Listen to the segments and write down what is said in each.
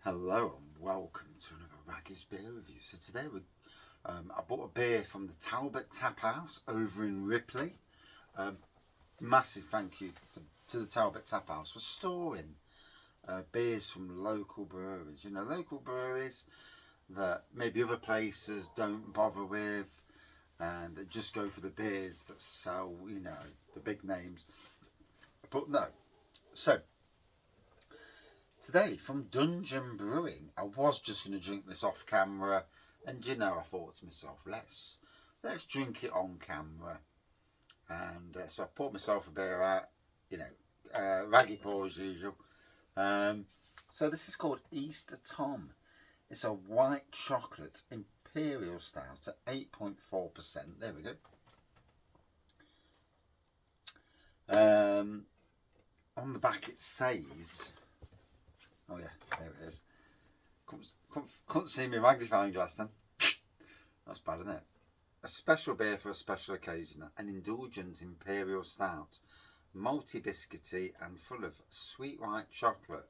Hello and welcome to another Raggy's Beer Review. So today I bought a beer from the Talbot Taphouse over in Ripley. Massive thank you to the Talbot Taphouse for storing beers from local breweries. You know, local breweries that maybe other places don't bother with and that just go for the beers that sell, you know, the big names. But no. So today from Dungeon Brewing, I was just going to drink this off camera, and you know, I thought to myself, let's drink it on camera. And so I poured myself a beer out, you know, raggy pour as usual. So this is called Easter Tom. It's a white chocolate Imperial Stout at 8.4%. There we go. On the back it says, oh yeah, there it is. Couldn't see my magnifying glass then. That's bad, isn't it? A special beer for a special occasion. An indulgent Imperial Stout. Malty biscuity and full of sweet white chocolate.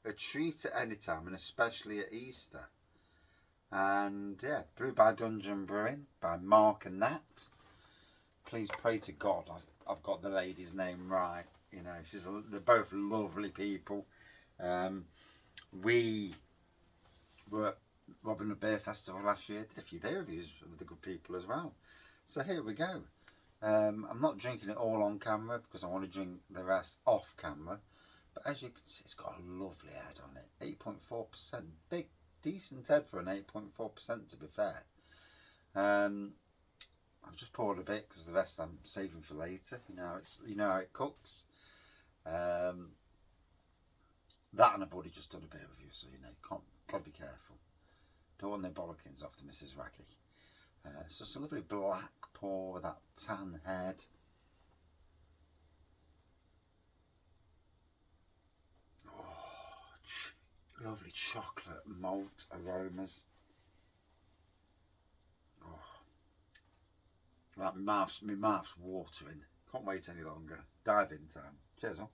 A treat at any time and especially at Easter. And yeah, brewed by Dungeon Brewing by Mark and Nat. Please pray to God I've got the lady's name right. You know, they're both lovely people. We were at Robin the Beer Festival last year, did a few beer reviews with the good people as well. So here we go. I'm not drinking it all on camera because I want to drink the rest off camera. But as you can see, it's got a lovely head on it. 8.4%. Big, decent head for an 8.4% to be fair. I've just poured a bit because the rest I'm saving for later. You know how it cooks. That and I've already just done a beer review, so you know, got to be careful. Don't want no bollockings off the Mrs. Raggy. So it's a lovely black pour with that tan head. Oh, lovely chocolate malt aromas. Oh, like my mouth's watering. Can't wait any longer. Dive in time. Cheers on.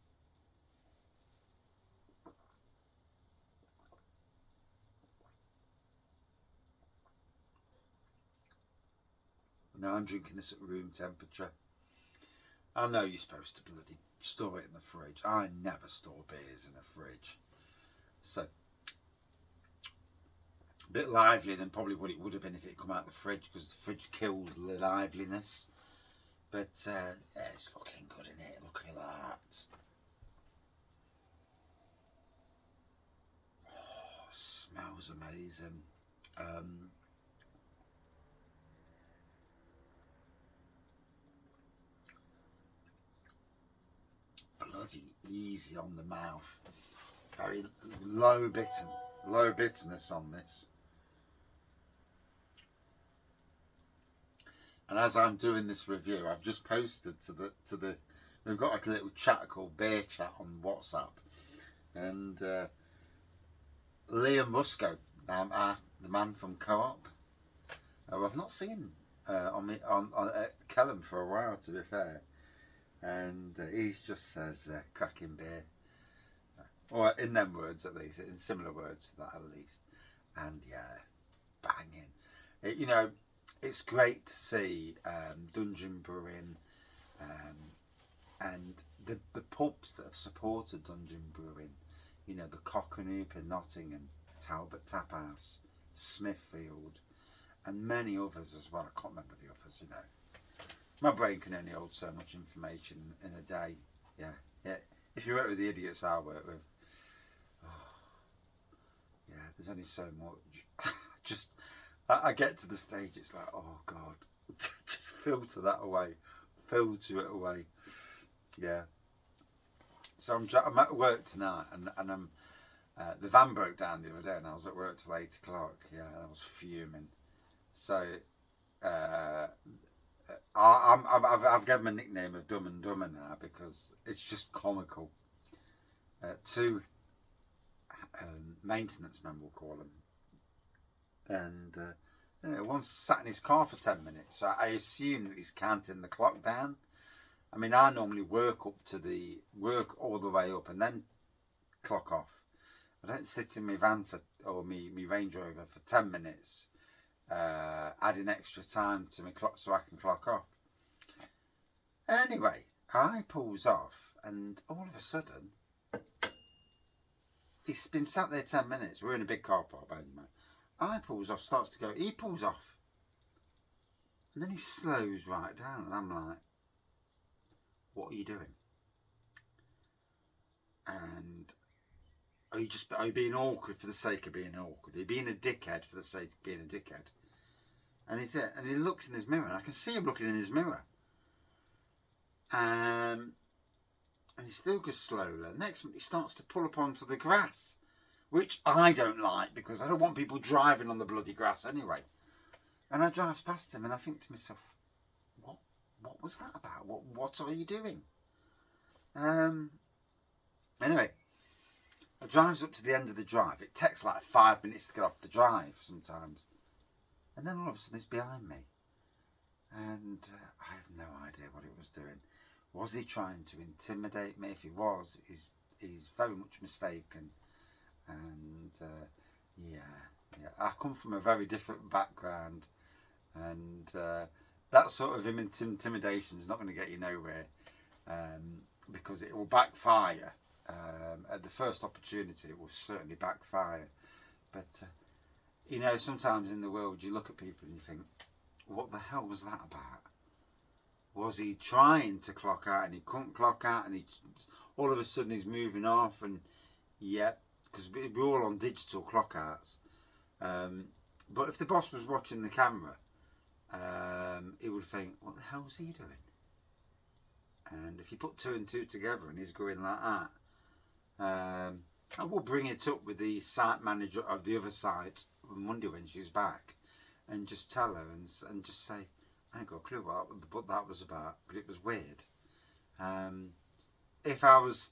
Now I'm drinking this at room temperature. I know you're supposed to bloody store it in the fridge. I never store beers in the fridge. So, a bit livelier than probably what it would have been if it had come out of the fridge, because the fridge killed the liveliness. But yeah, it's looking good in it. Look at that. Oh, smells amazing. Bloody easy on the mouth. Very low bitterness on this. And as I'm doing this review, I've just posted to the we've got like a little chat called Beer Chat on WhatsApp, and Liam Rusco, the man from Co-op, who I've not seen on Kellum for a while, to be fair, and he just says cracking beer, or in them words at least, in similar words to that at least, and yeah, banging. You know, it's great to see Dungeon Brewing and the pubs that have supported Dungeon Brewing. You know, the Cockanoop in Nottingham, Talbot Taphouse, Smithfield, and many others as well. I can't remember the others, you know. My brain can only hold so much information in a day. Yeah. If you work with the idiots I work with, yeah, there's only so much. I get to the stage, it's like, oh God, just filter that away, filter it away. Yeah. So I'm at work tonight, and I'm the van broke down the other day, and I was at work till 8 o'clock. Yeah, and I was fuming. So I've given him a nickname of Dumb and Dumber now because it's just comical. Two maintenance men, we'll call them. And you know, one sat in his car for 10 minutes, so I assume that he's counting the clock down. I mean, I normally work all the way up and then clock off, I don't sit in my van or me Range Rover for 10 minutes, adding extra time to my clock so I can clock off. Anyway, I pulls off, and all of a sudden, he's been sat there 10 minutes. We're in a big car park, by the way. I pulls off, starts to go. He pulls off, and then he slows right down, and I'm like, "What are you doing?" And are you being awkward for the sake of being awkward? Are you being a dickhead for the sake of being a dickhead? And he's there, and he looks in his mirror, and I can see him looking in his mirror. And he still goes slowly. Next minute, he starts to pull up onto the grass, which I don't like because I don't want people driving on the bloody grass anyway. And I drive past him, and I think to myself, what was that about? What are you doing? Anyway, I drives up to the end of the drive. It takes like 5 minutes to get off the drive sometimes. And then all of a sudden, he's behind me. And I have no idea what he was doing. Was he trying to intimidate me? If he was, he's very much mistaken. And yeah, I come from a very different background, and that sort of intimidation is not going to get you nowhere, because it will backfire. At the first opportunity, it will certainly backfire. But you know, sometimes in the world, you look at people and you think, what the hell was that about? Was he trying to clock out and he couldn't clock out, and all of a sudden he's moving off? And yeah, because we're all on digital clock outs. But if the boss was watching the camera, he would think, what the hell was he doing? And if you put 2 and 2 together and he's going like that, I will bring it up with the site manager of the other site on Monday when she's back, and just tell her and just say, I ain't got a clue what that was about, but it was weird. If I was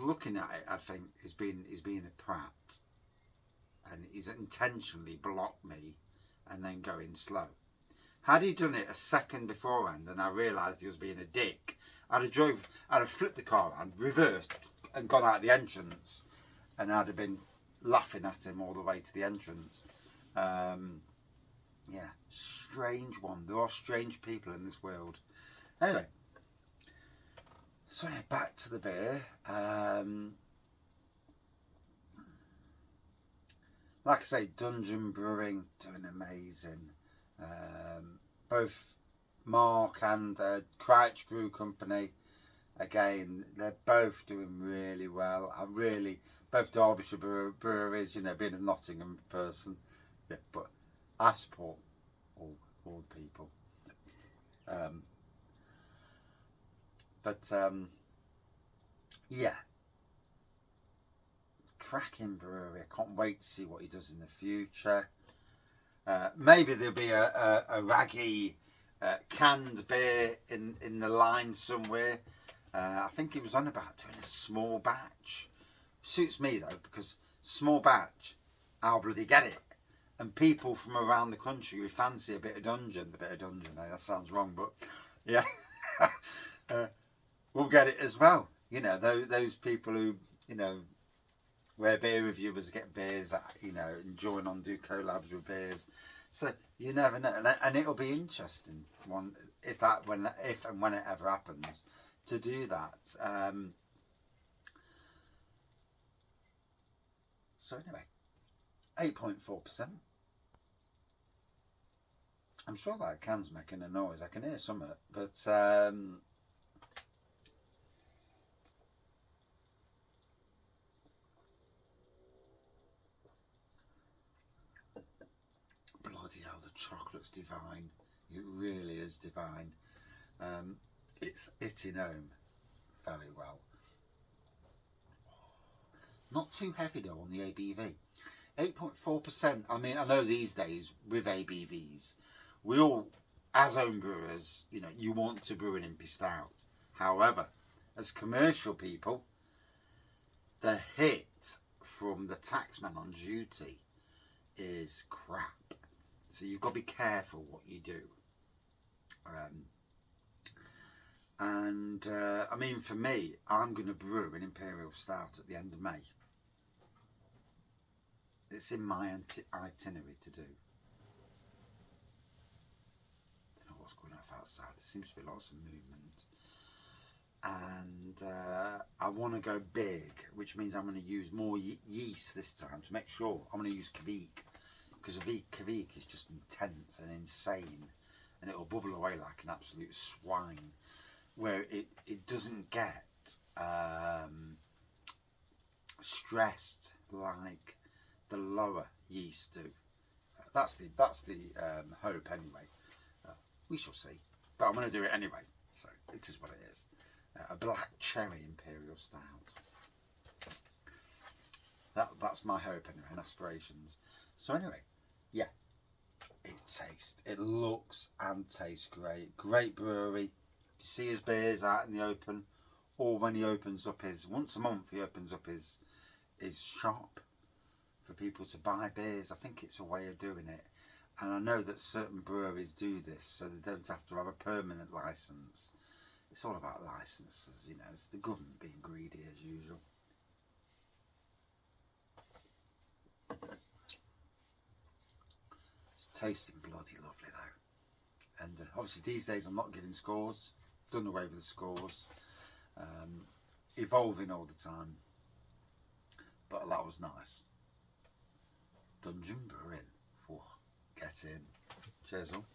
looking at it, I'd think he's being a prat, and he's intentionally blocked me and then going slow. Had he done it a second beforehand and I realised he was being a dick, I'd have flipped the car around, reversed, and gone out the entrance, and I'd have been laughing at him all the way to the entrance. Yeah, strange one. There are strange people in this world. Anyway, so back to the beer. Like I say, Dungeon Brewing doing amazing. Both Mark and Crouch Brew Company, again, they're both doing really well. Both Derbyshire breweries, you know, being a Nottingham person, yeah, but I support all the people. Yeah, cracking brewery. I can't wait to see what he does in the future. Maybe there'll be a raggy canned beer in the line somewhere. I think he was on about doing a small batch. Suits me though, because small batch, I'll bloody get it. And people from around the country who fancy a bit of dungeon, that sounds wrong, but yeah, we'll get it as well. You know, those people who, you know, where beer reviewers get beers that, you know, and join on, do collabs with beers. So you never know, and it'll be interesting if and when it ever happens to do that. So anyway, 8.4%. I'm sure that can's making a noise. I can hear some of it, but bloody hell, the chocolate's divine. It really is divine. It's hitting home very well. Not too heavy though on the ABV. 8.4%. I mean, I know these days with ABVs, we all, as home brewers, you know, you want to brew an Imperial Stout. However, as commercial people, the hit from the taxman on duty is crap. So you've got to be careful what you do. I mean, for me, I'm going to brew an Imperial Stout at the end of May. it's in my itinerary to do. Don't know what's going on outside. There seems to be lots of movement. And I want to go big, which means I'm going to use more yeast this time to make sure. I'm going to use Kvik, because Kvik is just intense and insane, and it'll bubble away like an absolute swine, where it doesn't get stressed like the lower yeast do. That's the hope anyway. We shall see, but I'm going to do it anyway, so it is what it is. A black cherry Imperial Stout. That's my hope anyway, and aspirations. So anyway, yeah, it looks and tastes great. Great brewery. You see his beers out in the open, or when he opens up his, once a month he opens up his shop for people to buy beers. I think it's a way of doing it, and I know that certain breweries do this so they don't have to have a permanent license. It's all about licenses, you know, it's the government being greedy as usual. It's tasting bloody lovely though. And obviously these days I'm not giving scores, done away with the scores, evolving all the time, but that was nice. Dungeon Brewing, whoa, get in. Cheers all.